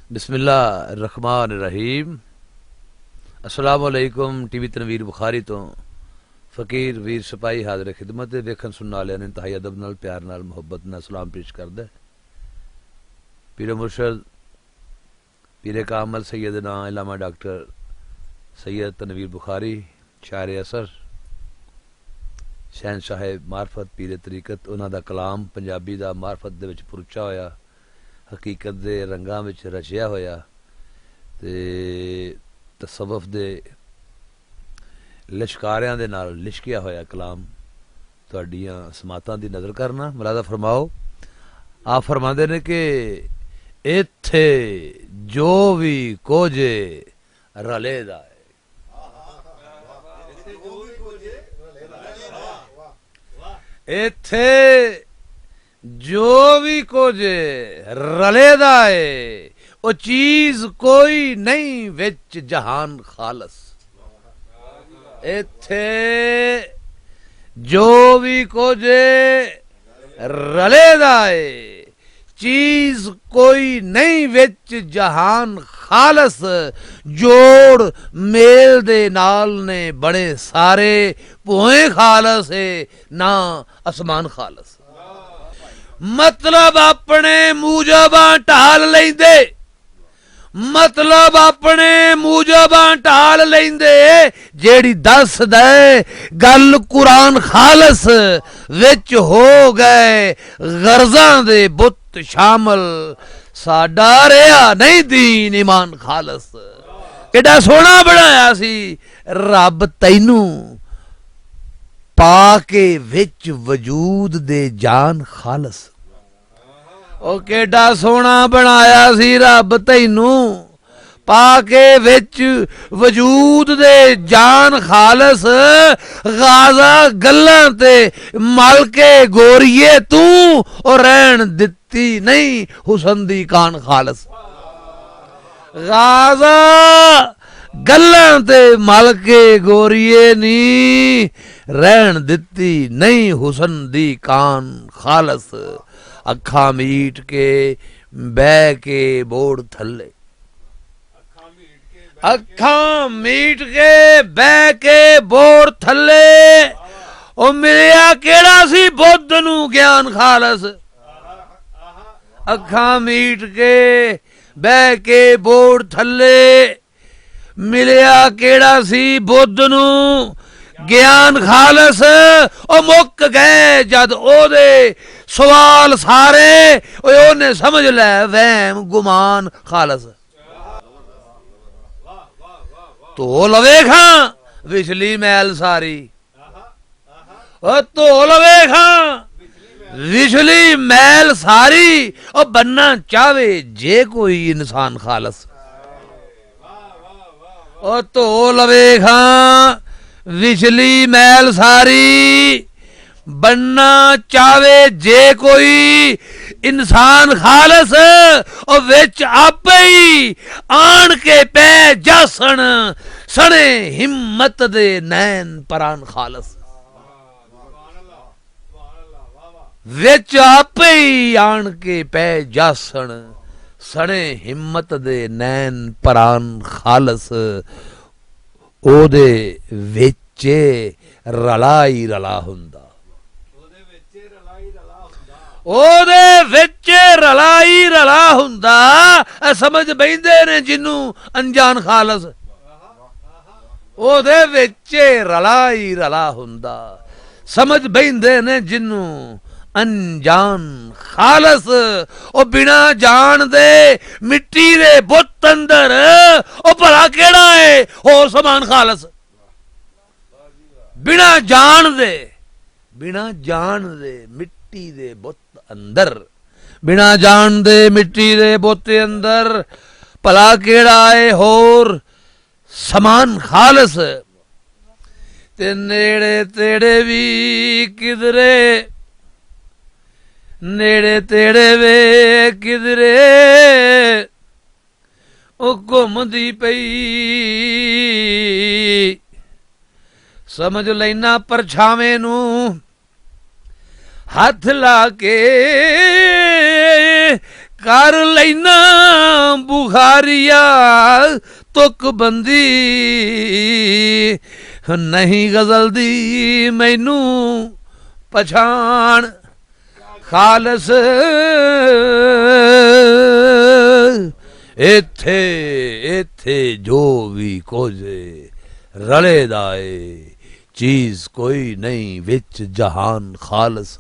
बिस्मिल्लाहिर्रहमानिर्रहीम। अस्सलामुअलैकुम। टीवी तनवीर बुखारी तो फकीर वीर सिपाही हाज़िर खिदमत है। देखन सुनने वाले ने इंतहाई अदब नाल प्यार नाल मुहब्बत नाल सलाम पेश करदा है। पीर मुर्शद पीर कामल सैयदना इलामा डॉक्टर सैयद तनवीर बुखारी शायर असर शहनशाह मार्फत पीर तरीकत, उन्हां दा कलाम पंजाबी दा मार्फत दे विच पुरचा होया, हकीकत दे रंगां विच रचिया होया ते तसव्वुफ दे लिशकारियां दे नाल लिशकिया होया कलाम तुहाडियां समातां दी नज़र करना। मुलादा फरमाओ। आप फरमांदे ने कि इत्थे जो भी कोजे रले दा है। इत्थे जो भी कुछ रले दा है ओ चीज कोई नहीं विच जहान खालस। इत्थे जो भी कुछ रले दा है चीज कोई नहीं विच जहान खालस। जोड़ मेल दे नाल ने बड़े सारे भोए खालस है ना आसमान खालस। मतलब अपने मूजबां ढाल लैंदे, मतलब अपने मूजबां ढाल लैंदे जेड़ी दस दे गल कुरान खालस। विच हो गए गर्जां दे बुत शामल, साडा रेहा नहीं दीन ईमान खालस। केड़ा सोहना बनाया सी रब तैनू पाके विच वजूद दे जान खालस। ओ केड़ा सोहना बनाया सी रब तैनू पाके विच वजूद दे जान खालस। गाजा गल्लां ते मल के गोरीए तू और रहन दित्ती नहीं हुसन दी कान खालस। गाजा गल्लां ते मल के गोरीए नी रहन दित्ती नहीं हुसन दी कान खालस। अखा मीट के बह के बोड़ थल्ले, अखा मीट के बह के बोड़ थल्ले ओ मिलिया केड़ा सी बुद्ध नू ज्ञान खालस। अखा मीट के बह के बोड़ थल्ले मिलिया केड़ा सी बुद्ध नू ज्ञान खालस। ओ मुक गए जद ओदे सवाल सारे, ओने समझ लै वहम गुमान खालस। तो लवे खां विचली मैल सारी, ओ तो लवे खां विचली मैल सारी। ओ बनना चाहे जे कोई इंसान खालस। ओ तो लवे खां विचली मैल सारी, बनना चावे जे कोई इंसान खालस। और विच आपे ही आन के पै जासन, सने हिम्मत दे नैन परान खालस। विच आपे ही आन के पै जासन, सने हिम्मत दे नैन परान खालस। ओदे विचे रला ही रला हुंदा, ओदे विच रला ही रला हुंदा। समझ बैंदे ने जिन्नू अनजान खालस। ओदे विच रला ही रला हुंदा, समझ बैंदे ने जिन्नू अनजान खालस। ओ बिना जान दे मिट्टी दे बुत अंदर ओ भला केड़ा है हो समान खालस। बिना जान दे मिट्टी दे बुत अंदर, बिना जान दे मिट्टी दे बुत अंदर भला केड़ा है होर समान खालस। ते नेड़े तेड़े भी किधरे, नेड़े तेड़े वे किधरे ओ घुमदी पई। समझ लेना परछावे नू हाथ ला के कर लेना बुखारिया तुक बंदी नहीं गजल दी मैनू पछाण खालस इत्थे इत्थे जो भी कुछ रले दाए चीज कोई नहीं विच जहान खालस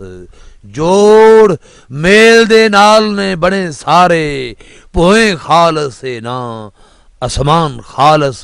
जोड़ मेल दे नाल ने बने सारे पोए खालस ना आसमान खालस